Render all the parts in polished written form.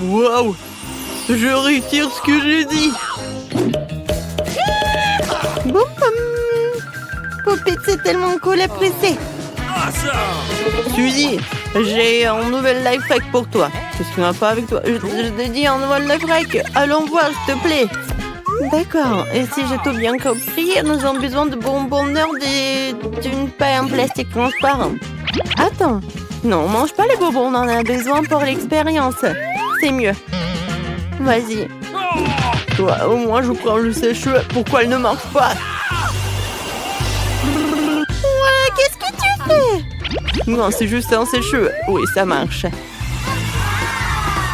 Waouh! Je retire ce que j'ai dit. Boum, boum. Poupette, c'est tellement cool à presser. Suzy, j'ai un nouvel life hack pour toi. Qu'est-ce qui va pas avec toi? Je t'ai dit un nouvel life hack. Allons voir, s'il te plaît. D'accord. Et si j'ai tout bien compris, nous avons besoin de bonbonneurs d'une paille en plastique transparent. Attends. Non, on mange pas les bonbons, on en a besoin pour l'expérience. C'est mieux. Vas-y. Toi, au moins, je prends le sèche-cheveux. Pourquoi elle ne marche pas? Ouais, qu'est-ce que tu fais? Non, c'est juste un sèche-cheveux. Oui, ça marche.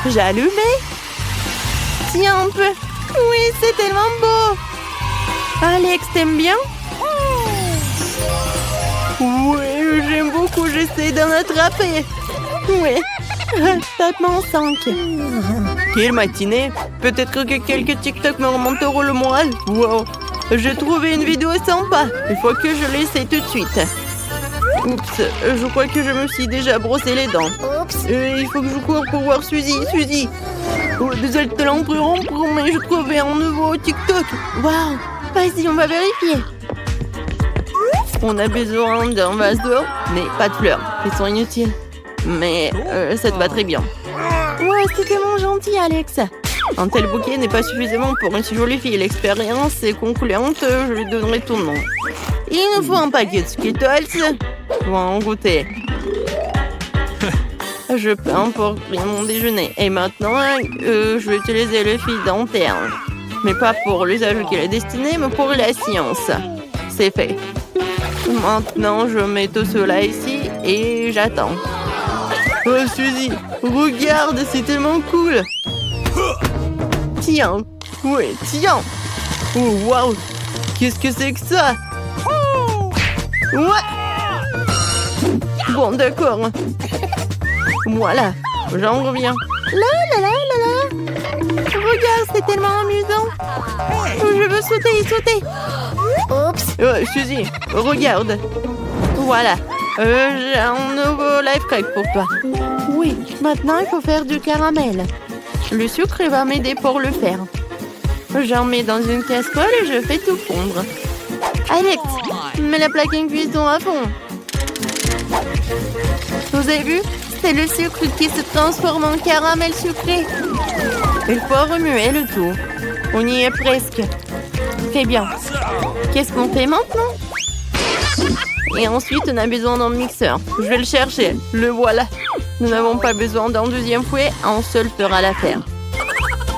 J'ai allumé. Tiens un peu. Oui, c'est tellement beau. Alex, t'aimes bien? Oui, j'aime beaucoup. J'essaie d'en attraper. Oui. Tape-moi en 5. Quelle matinée. Peut-être que quelques TikTok me remonteront le moral. Wow. J'ai trouvé une vidéo sympa. Il faut que je l'essaie tout de suite. Oups, je crois que je me suis déjà brossé les dents. Il faut que je cours pour voir Suzy. Suzy. Oh, désolé de te l'interrompre, mais je trouvais un nouveau TikTok. Waouh. Vas-y, on va vérifier. On a besoin d'un vase d'eau, mais pas de fleurs. Ils sont inutiles. Mais ça te va très bien. Ouais, c'est tellement gentil, Alex. Un tel bouquet n'est pas suffisamment pour une si jolie fille. L'expérience est concluante, je lui donnerai ton nom. Il nous faut un paquet de Skittles. Pour en goûter. Je peins pour mon déjeuner. Et maintenant, je vais utiliser le fil dentaire. Mais pas pour l'usage qu'il est destiné, mais pour la science. C'est fait. Maintenant, je mets tout cela ici et j'attends. Oh, Suzy, regarde, c'est tellement cool. Tiens. Oui, tiens. Oh, waouh. Qu'est-ce que c'est que ça? Ouais. Bon, d'accord. Voilà, j'en reviens. Là. Regarde, c'est tellement amusant. Je veux sauter. Oups. Suzy, regarde. Voilà. J'ai un nouveau life hack pour toi. Oui, maintenant il faut faire du caramel. Le sucre va m'aider pour le faire. J'en mets dans une casserole et je fais tout fondre. Alex, mets la plaque en cuisson à fond. Vous avez vu? C'est le sucre qui se transforme en caramel sucré. Il faut remuer le tout. On y est presque. Très bien. Qu'est-ce qu'on fait maintenant? Et ensuite, on a besoin d'un mixeur. Je vais le chercher. Le voilà. Nous n'avons pas besoin d'un deuxième fouet. Un seul fera l'affaire.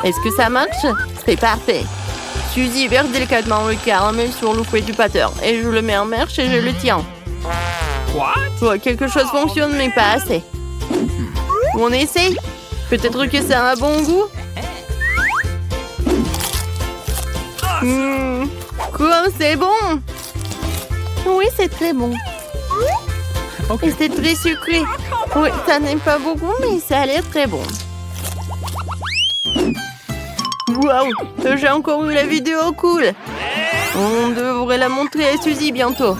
Est-ce que ça marche? C'est parfait. Suzy verse délicatement le caramel sur le fouet du batteur. Et je le mets en marche et je le tiens. Ouais, quelque chose fonctionne, mais pas assez. On essaye? Peut-être que ça a un bon goût? Comme c'est bon! Oui, c'est très bon. Et c'est très sucré. Oui, ça n'est pas beaucoup, mais ça a l'air très bon. Waouh! J'ai encore eu la vidéo cool! On devrait la montrer à Suzy bientôt.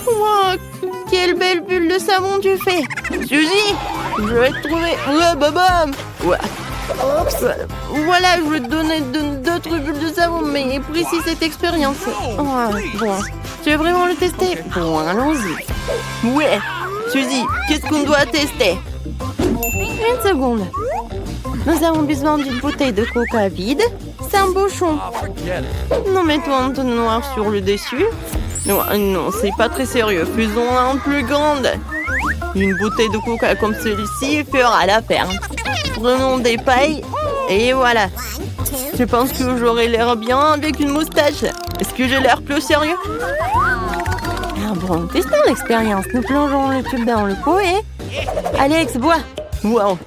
Wow! Quelle belle bulle de savon tu fais! Suzy! Je vais te trouver! Ouais, babam! Ouais. Oups. Voilà, je vais te donner d'autres bulles de savon, mais précis cette expérience. Ouais, bon. Tu veux vraiment le tester? Bon, allons-y. Ouais. Suzy, qu'est-ce qu'on doit tester? Une seconde. Nous avons besoin d'une bouteille de coca vide. C'est un bouchon. Nous mettons un ton noir sur le dessus. Non, c'est pas très sérieux. Faisons-la en plus grande. Une bouteille de coca comme celui-ci fera l'affaire. Prenons des pailles et voilà. Je pense que j'aurai l'air bien avec une moustache. Est-ce que j'ai l'air plus sérieux? Ah bon, testons l'expérience. Nous plongeons le tube dans le pot et... Alex, bois. Wow.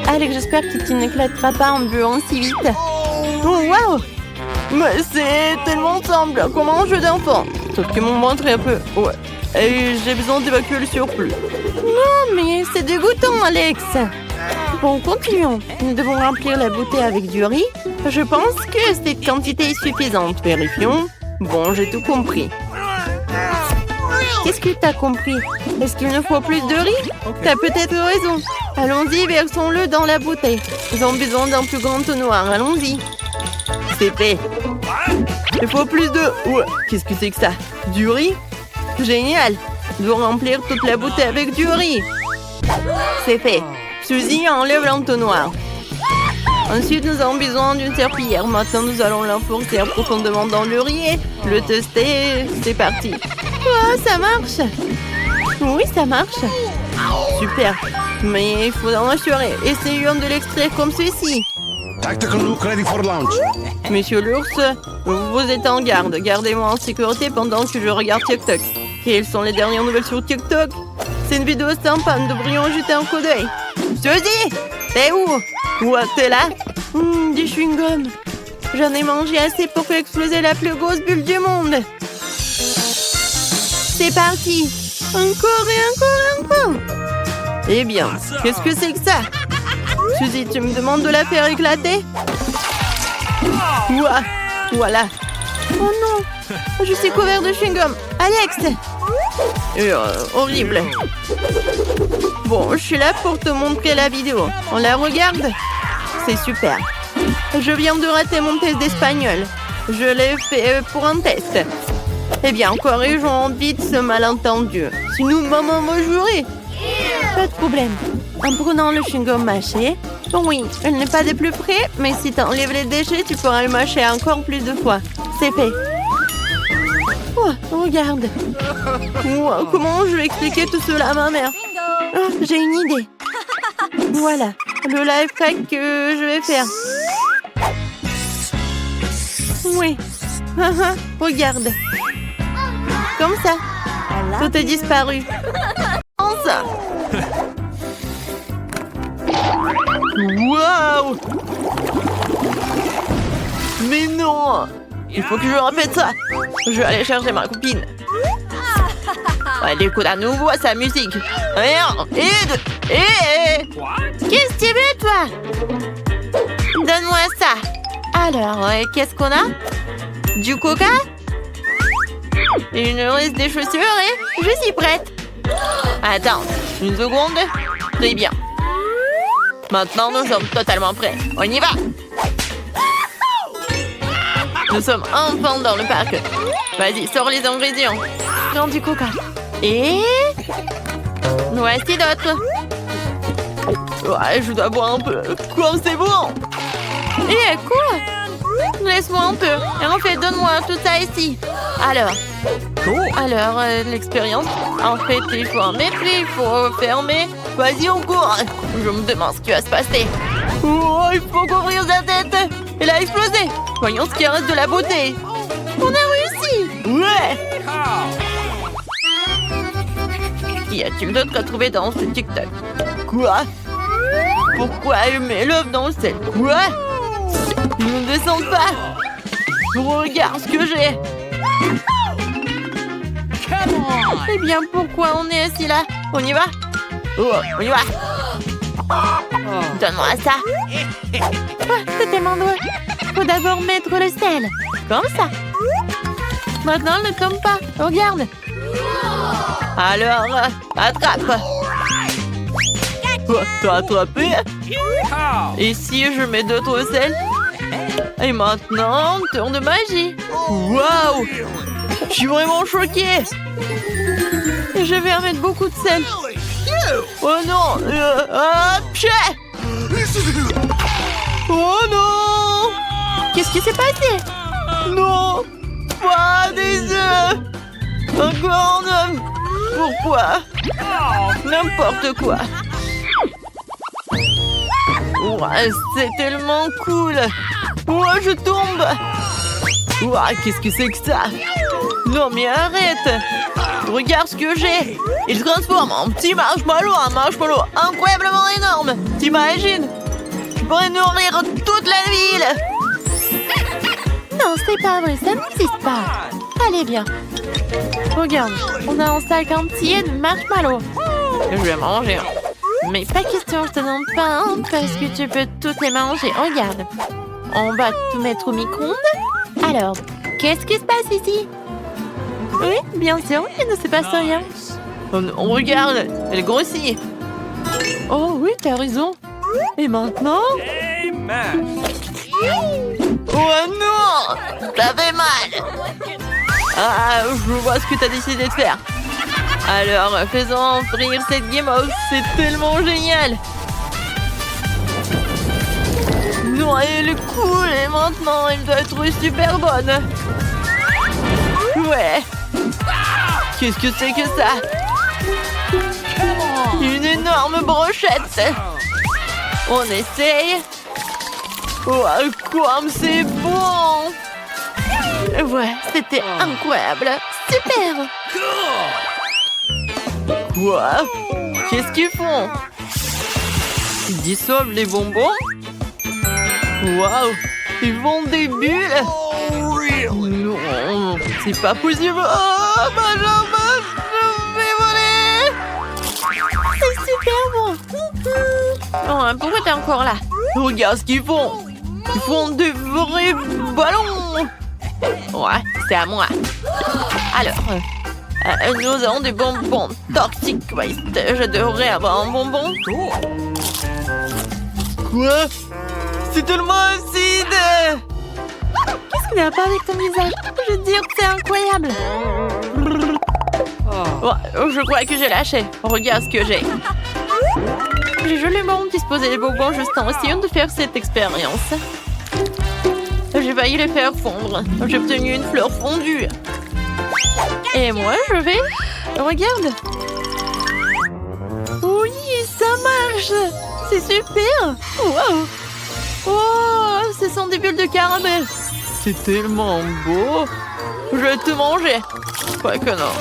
Alex, j'espère que tu n'éclateras pas en buvant si vite. Oh, wow. Mais c'est tellement simple, comme un jeu d'enfant. Sauf que mon ventre est un peu... Ouais. Et j'ai besoin d'évacuer le surplus. Non, mais c'est dégoûtant, Alex. Bon, continuons. Nous devons remplir la bouteille avec du riz. Je pense que cette quantité est suffisante. Vérifions. Bon, j'ai tout compris. Qu'est-ce que t'as compris? Est-ce qu'il nous faut plus de riz? T'as peut-être raison. Allons-y, versons-le dans la bouteille. Ils ont besoin d'un plus grand tonnoir. Allons-y. C'est fait. Il faut plus de... Ouais, qu'est-ce que c'est que ça? Du riz? Génial. Je dois remplir toute la bouteille avec du riz. C'est fait. Suzy, enlève l'entonnoir. Ensuite, nous avons besoin d'une serpillière. Maintenant, nous allons l'enfoncer profondément dans le riz et le tester. C'est parti. Oh, ça marche. Oui, ça marche. Super. Mais il faut en assurer. Essayons de l'extraire comme ceci. Tactical look ready for launch. Monsieur l'ours, vous êtes en garde. Gardez-moi en sécurité pendant que je regarde TikTok. Quelles sont les dernières nouvelles sur TikTok? C'est une vidéo sympa, nous devrions jeter un coup d'œil. Suzy, t'es où? Ouais, t'es là? Du chewing-gum. J'en ai mangé assez pour faire exploser la plus grosse bulle du monde. C'est parti. Encore et encore et encore. Eh bien, qu'est-ce que c'est que ça? Suzy, tu me demandes de la faire éclater? Ouah, voilà. Oh non, je suis couvert de chewing-gum. Alex! Horrible. Bon, je suis là pour te montrer la vidéo. On la regarde? C'est super. Je viens de rater mon test d'espagnol. Je l'ai fait pour un test. Eh bien, corrigeons vite ce malentendu. Sinon, maman va jurer. Pas de problème. En prenant le chewing-gum mâché. Oui, il n'est pas des plus frais, mais si tu enlèves les déchets, tu pourras le mâcher encore plus de fois. C'est fait. Oh, regarde. Wow, comment je vais expliquer tout cela à ma mère? Oh, j'ai une idée. Voilà, le life hack que je vais faire. Oui. Regarde. Comme ça. Tout est disparu. Comment ça? Waouh! Mais non! Il faut que je répète ça. Je vais aller chercher ma copine. Elle écoute à nouveau sa musique. Qu'est-ce que tu veux, toi? Donne-moi ça. Alors, qu'est-ce qu'on a? Du coca? Il nous reste des chaussures et je suis prête. Attends, une seconde. Très bien. Maintenant, nous sommes totalement prêts. On y va! Nous sommes enfin dans le parc. Vas-y, sors les ingrédients. Prends du coca. Et... voici d'autres. Ouais, je dois boire un peu. Quoi, c'est bon? Eh, quoi? Laisse-moi un peu. Et en fait, donne-moi tout ça ici. Alors, l'expérience. En fait, il faut un mépris, il faut fermer. Vas-y, on court. Je me demande ce qui va se passer. Oh, il faut couvrir sa tête. Elle a explosé. Voyons ce qui reste de la beauté. On a réussi. Ouais. Qu'y a-t-il d'autre à trouver dans ce TikTok? Quoi? Pourquoi elle met l'œuf dans le sel? Quoi? Ils ne descendent pas. Regarde ce que j'ai. Eh bien, pourquoi on est assis là? On y va? Oh, on y va. Donne-moi ça. C'était mon doigt. Faut d'abord mettre le sel. Comme ça. Maintenant, ne tombe pas. Regarde. Alors, attrape. T'as attrapé? Et si je mets d'autres sel? Et maintenant, tour de magie. Waouh! Je suis vraiment choquée. Je vais en mettre beaucoup de sel. Oh non! Oh non! Qu'est-ce qui s'est passé? Non! Pas des œufs! Encore un œuf! Pourquoi? N'importe quoi! Ouais, c'est tellement cool! Ouais, je tombe! Ouais, qu'est-ce que c'est que ça? Non mais arrête! Regarde ce que j'ai! Il se transforme en petit marshmallow, un marshmallow incroyablement énorme! T'imagines? Je pourrais nourrir toute la ville! Non, c'est pas vrai, ça n'existe pas! Allez, viens! Regarde, on a un sac entier de marshmallows! Je vais manger. Mais pas question, je te demande pas un, parce que tu peux toutes les manger. Regarde! On va tout mettre au micro-ondes. Alors, qu'est-ce qui se passe ici? Oui, bien sûr, il ne se passe rien. Oh non, regarde, elle grossit. Oh oui, t'as raison. Et maintenant? Oh non! Ça fait mal! Ah, je vois ce que t'as décidé de faire. Alors, faisons frire cette Guimauve, c'est tellement génial! Non, elle est cool et maintenant, elle doit être super bonne. Ouais. Qu'est-ce que c'est que ça? Une énorme brochette. On essaye. Oh, quoi, c'est bon! Ouais, c'était incroyable. Super! Quoi? Qu'est-ce qu'ils font? Ils dissolvent les bonbons? Waouh! Ils font des bulles? Non, c'est pas possible. Oh, ma jambe, je vais voler! C'est super bon! Oh, pourquoi t'es encore là? Regarde ce qu'ils font! Ils font des vrais ballons! Ouais, c'est à moi. Alors, nous avons des bonbons Toxic Waste. J'adorerais avoir un bonbon. Quoi? C'est tellement acide! Qu'est-ce qu'il n'y a pas avec ton visage? Je veux dire que c'est incroyable. Ouais, je crois que j'ai lâché. Regarde ce que j'ai. J'ai joliment disposé les bonbons juste en essayant de faire cette expérience. J'ai failli les faire fondre. J'ai obtenu une fleur fondue. Et moi, je vais... Regarde. Oui, ça marche. C'est super. Wow. Oh, ce sont des bulles de caramel. C'est tellement beau. Je vais te manger. Quoique non.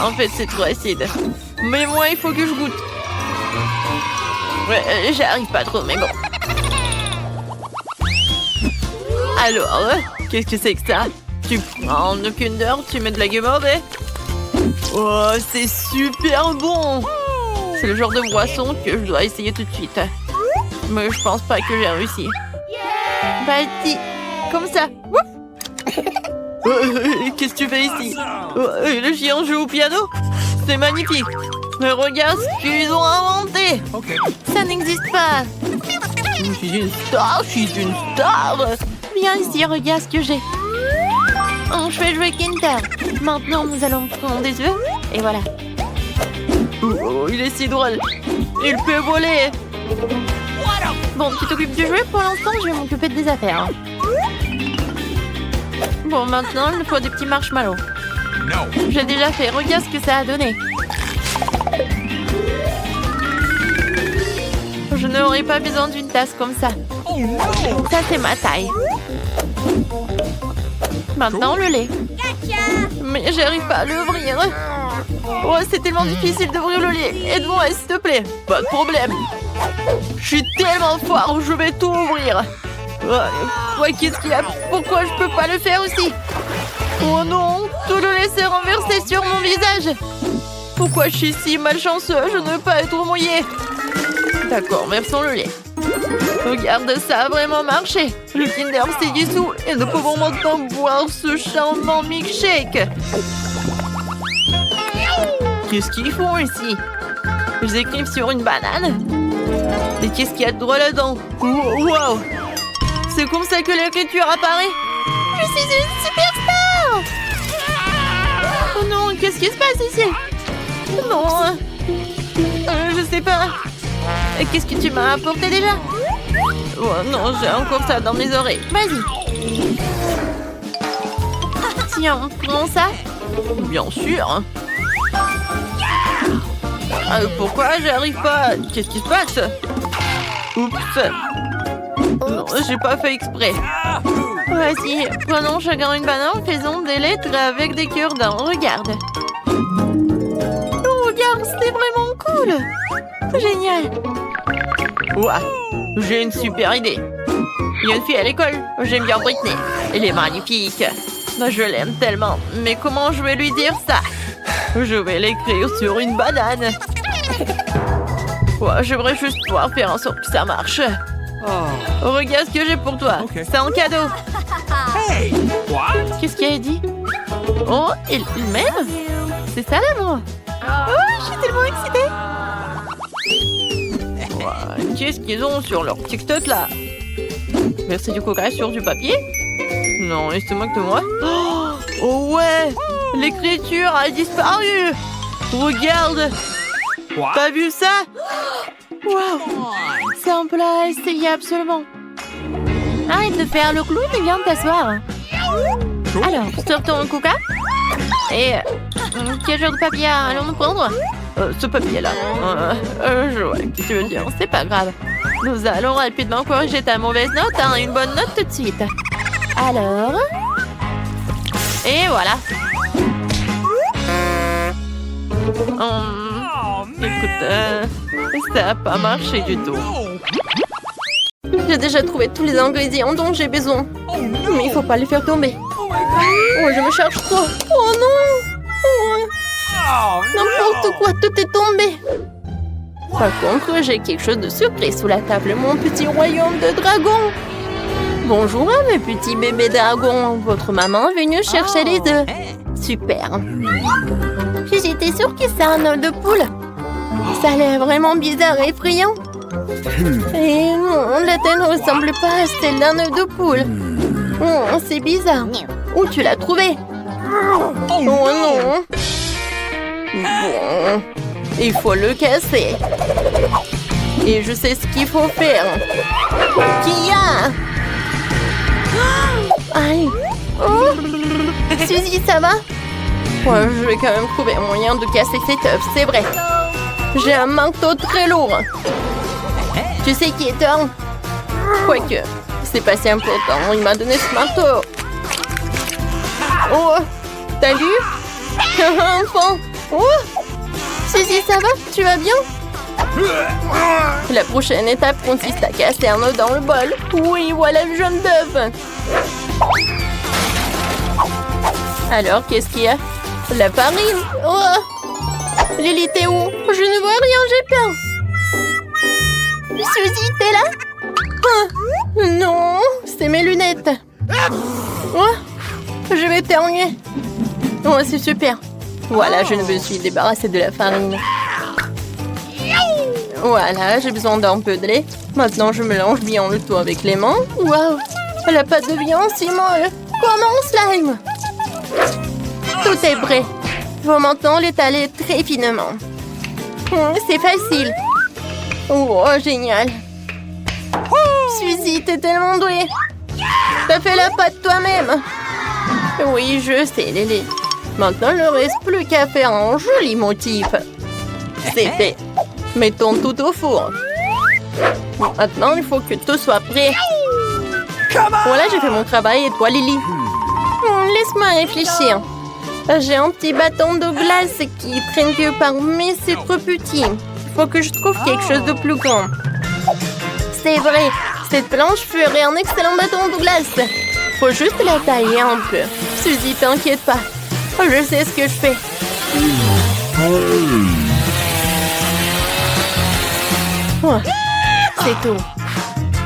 En fait, c'est trop acide. Mais moi, il faut que je goûte. Ouais, j'arrive pas trop, mais bon. Alors, qu'est-ce que c'est que ça? Tu prends un Kinder, tu mets de la Guimauve et... Oh, c'est super bon! C'est le genre de boisson que je dois essayer tout de suite. Mais je pense pas que j'ai réussi. Vas-y, comme ça. Qu'est-ce que tu fais ici? Le chien joue au piano? C'est magnifique. Mais regarde ce qu'ils ont inventé. Ça n'existe pas. Je suis une star, je suis une star. Viens ici, regarde ce que j'ai. Oh, je vais jouer Kinder. Maintenant, nous allons prendre des œufs. Et voilà. Oh, il est si drôle. Il peut voler. Bon, tu t'occupes du jeu. Pour l'instant, je vais m'occuper des affaires. Bon, maintenant, il me faut des petits marshmallows. J'ai déjà fait. Regarde ce que ça a donné. Je n'aurais pas besoin d'une tasse comme ça. Ça, c'est ma taille. Maintenant, le lait. Mais j'arrive pas à l'ouvrir. Oh, c'est tellement difficile d'ouvrir le lait. Aide-moi, s'il te plaît. Pas de problème. Je suis tellement fort, je vais tout ouvrir. Ouais, qu'est-ce qu'il y a? Pourquoi je peux pas le faire aussi? Oh non, tout le lait s'est renversé sur mon visage. Pourquoi je suis si malchanceux? Je ne veux pas être mouillée. D'accord, versons le lait. Regarde, ça a vraiment marché. Le Kinder s'est dissous et nous pouvons maintenant boire ce charmant milkshake. Qu'est-ce qu'ils font ici? Ils écrivent sur une banane. Et qu'est-ce qu'il y a de drôle là-dedans? Wow! C'est comme ça que l'écriture apparaît. Je suis une superstar! Oh non, qu'est-ce qui se passe ici? Non, je sais pas. Qu'est-ce que tu m'as apporté déjà? Oh non, j'ai encore ça dans mes oreilles. Vas-y. Tiens, prends ça. Bien sûr. Pourquoi j'arrive pas? Qu'est-ce qui se passe? Oups. Non, j'ai pas fait exprès. Vas-y, prenons chacun une banane, faisons des lettres avec des cure-dents. Regarde. Oh, regarde, c'était vraiment cool. Génial. Ouah, j'ai une super idée. Il y a une fille à l'école. J'aime bien Britney. Elle est magnifique. Je l'aime tellement. Mais comment je vais lui dire ça? Je vais l'écrire sur une banane. Ouais, j'aimerais juste pouvoir faire en sorte que ça marche. Regarde ce que j'ai pour toi. C'est un cadeau. Qu'est-ce qu'elle a dit? Oh, il m'aime? C'est ça l'amour? Oh, je suis tellement excitée! Ouais, qu'est-ce qu'ils ont sur leur TikTok là? Verser du coca sur du papier? Non, et c'est moi que moi. Oh ouais! L'écriture a disparu! Regarde! T'as vu ça? Waouh! Ça on peut la essayer absolument. Arrête de faire le clown et viens t'asseoir. Alors, sortons un coca. Et quel genre de papier allons-nous prendre? Ce papier-là. Je vois ce que tu veux dire. C'est pas grave. Nous allons rapidement corriger ta mauvaise note à une bonne note tout de suite. Alors... Et voilà. Écoute, ça n'a pas marché du tout. J'ai déjà trouvé tous les ingrédients dont j'ai besoin. Mais il faut pas les faire tomber. Oh, je me charge trop. Oh non! Oh, n'importe quoi, tout est tombé. Par contre, j'ai quelque chose de surprise sous la table. Mon petit royaume de dragons. Bonjour, mes petits bébés dragons. Votre maman est venue chercher les œufs. Super. J'étais sûre que c'est un œuf de poule. Ça a l'air vraiment bizarre et effrayant. Et non, la tête ne ressemble pas à celle d'un œuf de poule. Oh, c'est bizarre. Où tu l'as trouvé? Oh non. Bon, il faut le casser. Et je sais ce qu'il faut faire. Kia! Aïe! Oh! Suzy, ça va? Ouais, je vais quand même trouver un moyen de casser cet œuf, c'est vrai. J'ai un marteau très lourd. Tu sais qui est un? Quoique, c'est pas si important. Il m'a donné ce marteau. Oh! T'as vu? Enfant! Oh! Suzy, ça va? Tu vas bien? La prochaine étape consiste à casser un œuf dans le bol. Oui, voilà le jaune d'œuf. Alors, qu'est-ce qu'il y a? La farine. Oh! Lily, t'es où? Je ne vois rien, j'ai peur. Suzy, t'es là? Oh, non, c'est mes lunettes. Oh, je vais t'éternuer. Oh, c'est super. Voilà, je me suis débarrassée de la farine. Voilà, j'ai besoin d'un peu de lait. Maintenant, je mélange bien le tout avec les mains. Waouh, la pâte devient si molle. Comme un slime. Tout est prêt. Il faut maintenant l'étaler très finement. C'est facile. Oh, génial. Suzy, t'es tellement douée. T'as fait la pâte toi-même. Oui, je sais, Lily. Maintenant, il ne reste plus qu'à faire un joli motif. C'est fait. Mettons tout au four. Maintenant, il faut que tout soit prêt. Voilà, j'ai fait mon travail. Et toi, Lily? Laisse-moi réfléchir. J'ai un petit bâton de glace qui traîne que par, mais c'est trop petit. Il faut que je trouve quelque chose de plus grand. C'est vrai, cette planche ferait un excellent bâton de glace. Faut juste la tailler un peu. Suzy, t'inquiète pas. Je sais ce que je fais. Oh, c'est tout.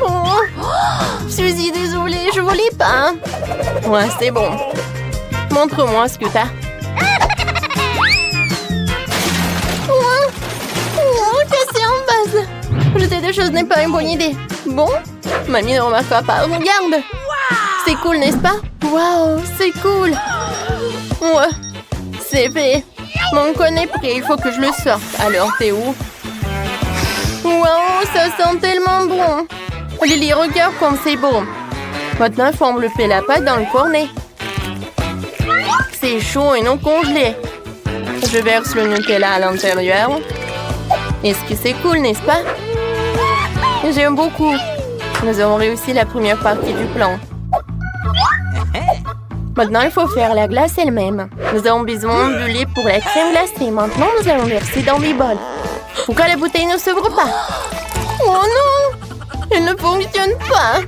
Oh, Suzy, désolée, je voulais pas. Ouais, c'est bon. Montre-moi ce que t'as. Oh, casser en base. Jeter des choses n'est pas une bonne idée. Bon, mamie ne remarquera pas. Regarde. C'est cool, n'est-ce pas? Waouh, c'est cool. Ouais, c'est fait. Mon con est prêt, il faut que je le sorte. Alors, t'es où? Waouh, ça sent tellement bon. Lily, regarde comme c'est beau. Maintenant, il faut envelopper la pâte dans le cornet. C'est chaud et non congelé. Je verse le Nutella à l'intérieur. Est-ce que c'est cool, n'est-ce pas? J'aime beaucoup. Nous avons réussi la première partie du plan. Maintenant, il faut faire la glace elle-même. Nous avons besoin du lait pour la crème glacée. Maintenant, nous allons verser dans les bols. Pourquoi la bouteille ne s'ouvre pas? Oh non! Elle ne fonctionne pas.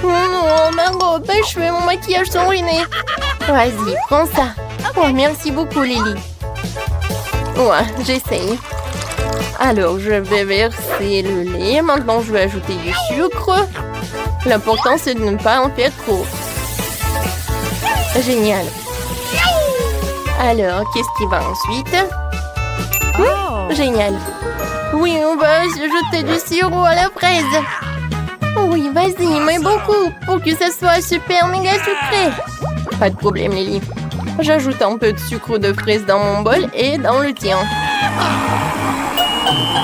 Oh non, ma robe, mes cheveux, mon maquillage sont ruinés. Vas-y, prends ça. Oh, merci beaucoup, Lily. Ouais, j'essaye. Alors, je vais verser le lait. Maintenant, je vais ajouter du sucre. L'important, c'est de ne pas en faire trop. Génial. Alors, qu'est-ce qui va ensuite? Génial. Oui, on va jeter du sirop à la fraise. Oui, vas-y, mais beaucoup, pour que ça soit super méga sucré. Pas de problème, Lily. J'ajoute un peu de sucre de fraise dans mon bol et dans le tien.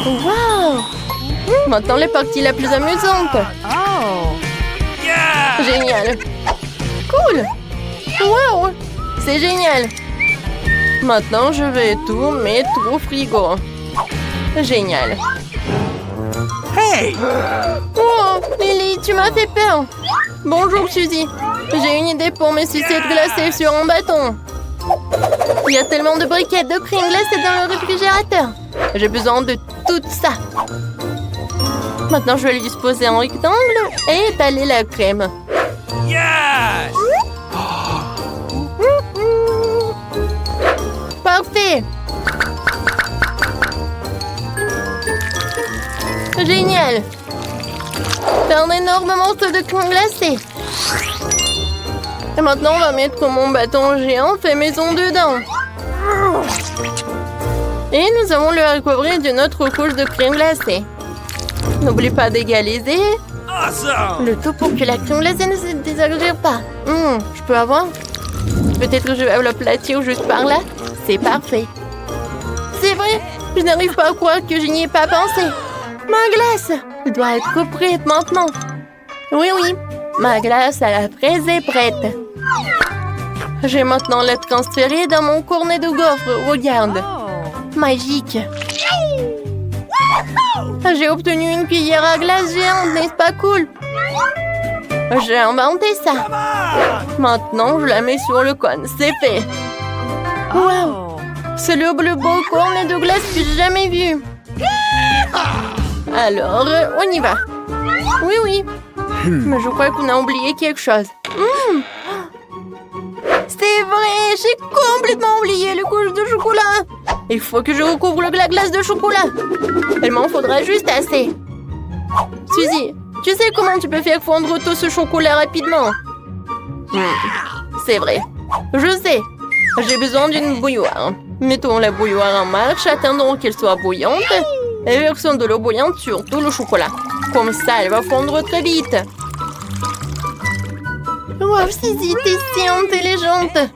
Wow! Maintenant, la partie la plus amusante. Génial. Cool. Wow! C'est génial. Maintenant, je vais tout mettre au frigo. Génial. Hey! Oh, Lily, tu m'as fait peur. Bonjour, Suzy. J'ai une idée pour mes sucettes glacées sur un bâton. Il y a tellement de briquettes de crème glacée dans le réfrigérateur. J'ai besoin de tout ça. Maintenant, je vais le disposer en rectangle et étaler la crème. Yes! Parfait. Génial. C'est un énorme morceau de crème glacée. Et maintenant, on va mettre mon bâton géant fait maison dedans. Et nous allons le recouvrir d'une autre couche de crème glacée. N'oublie pas d'égaliser le tout pour que la crème glacée ne se désagrége pas. Je peux avoir? Peut-être que je vais l'aplatir juste par là. C'est parfait. C'est vrai, je n'arrive pas à croire que je n'y ai pas pensé. Ma glace doit être prête maintenant. Oui, ma glace à la fraise est prête. Je vais maintenant la transférer dans mon cornet de gaufres. Regarde. Magique. J'ai obtenu une cuillère à glace géante, n'est-ce pas cool? J'ai inventé ça. Maintenant, je la mets sur le cône. C'est fait. Wow! C'est le plus beau cornet de glace que j'ai jamais vu. Alors, on y va. Oui. Mais je crois qu'on a oublié quelque chose. C'est vrai, j'ai complètement oublié le couche de chocolat. Il faut que je recouvre la glace de chocolat. Il m'en faudra juste assez. Suzy, tu sais comment tu peux faire fondre tout ce chocolat rapidement? C'est vrai. Je sais. J'ai besoin d'une bouilloire. Mettons la bouilloire en marche, attendons qu'elle soit bouillante et versons de l'eau bouillante sur tout le chocolat. Comme ça, elle va fondre très vite. Wow, Suzy, t'es si intelligente.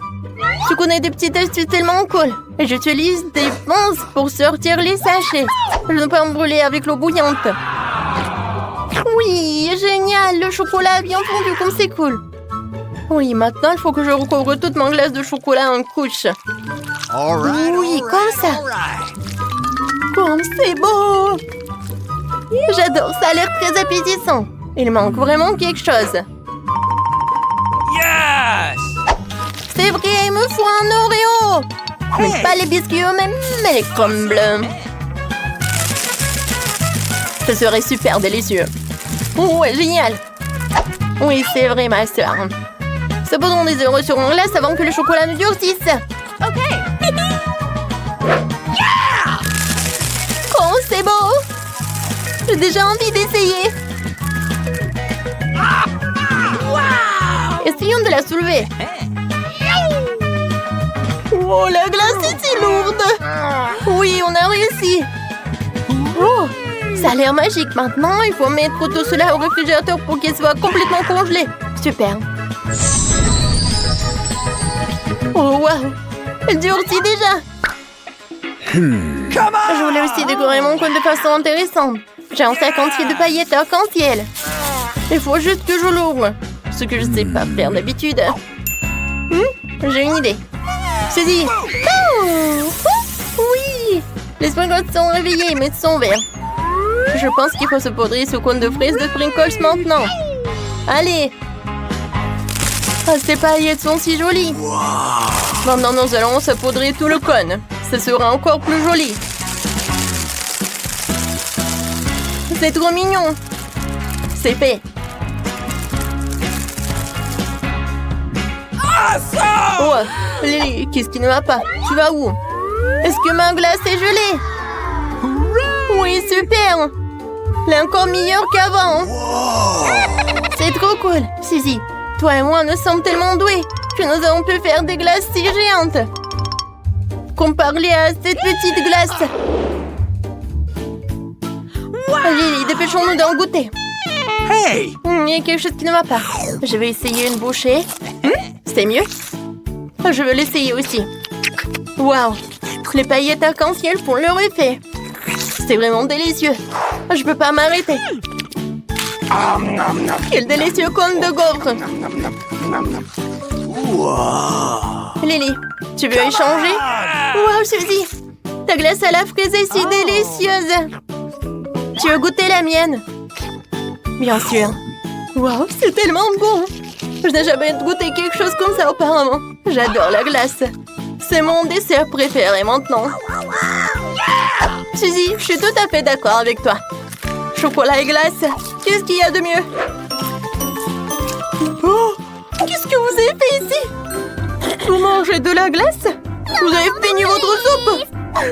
Tu connais des petites astuces tellement cool. Et j'utilise des pinces pour sortir les sachets. Je ne peux pas me brûler avec l'eau bouillante. Oui, génial, le chocolat a bien fondu, comme c'est cool. Oui, maintenant, il faut que je recouvre toute ma glace de chocolat en couche. Oui, comme ça. Comme c'est beau. J'adore, ça a l'air très appétissant. Il manque vraiment quelque chose. Yes! C'est vrai, il me faut un Oreo. Mais pas les biscuits eux-mêmes, mais les crumbles. Ce serait super délicieux. Ouais, génial. Oui, c'est vrai, ma soeur. Sabourons des Oreos sur mon glace avant que le chocolat ne durcisse. Ok. Oh, c'est beau. J'ai déjà envie d'essayer. Essayons de la soulever. Oh, la glace est si lourde. Oui, on a réussi. Oh, ça a l'air magique. Maintenant, il faut mettre tout cela au réfrigérateur pour qu'il soit complètement congelé. Super. Oh, waouh. Elle durcit déjà. Je voulais aussi décorer mon cône de façon intéressante. J'ai un sac entier de paillettes arc-en-ciel. Il faut juste que je l'ouvre. Ce que je ne sais pas faire d'habitude. J'ai une idée. Suzy. Oh, oui. Les sprinkles sont réveillés, mais sont verts. Je pense qu'il faut se poudrer ce cône de fraises de sprinkles maintenant. Allez. Ah, ces paillettes sont si jolies. Maintenant, nous allons saupoudrer tout le cône. Ce sera encore plus joli. C'est trop mignon. C'est fait. Oh, Lily, qu'est-ce qui ne va pas? Tu vas où? Est-ce que ma glace est gelée? Oui, super. Elle est encore meilleure qu'avant. C'est trop cool. Suzy, toi et moi, nous sommes tellement doués que nous avons pu faire des glaces si géantes. comparé à cette petite glace. Lily, dépêchons-nous d'en goûter. Hey! Il y a quelque chose qui ne va pas. Je vais essayer une bouchée. C'est mieux. Je veux l'essayer aussi. Waouh! Les paillettes arc-en-ciel font leur effet. C'est vraiment délicieux. Je peux pas m'arrêter. Quel délicieux cône de gaufre. Lily, tu veux échanger? Waouh, Suzy! Ta glace à la fraise est si délicieuse. Tu veux goûter la mienne? Bien sûr. Waouh, c'est tellement bon. Je n'ai jamais goûté quelque chose comme ça auparavant. J'adore la glace. C'est mon dessert préféré maintenant. Suzy, je suis tout à fait d'accord avec toi. Chocolat et glace, qu'est-ce qu'il y a de mieux? Oh, qu'est-ce que vous avez fait ici? Vous mangez de la glace? Vous avez fini votre soupe?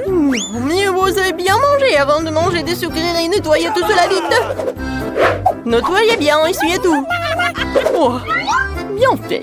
Non, mieux vous avez bien mangé avant de manger des sucreries. Nettoyez tout cela vite. Nettoyez bien, essuyez tout. Oh, bien fait.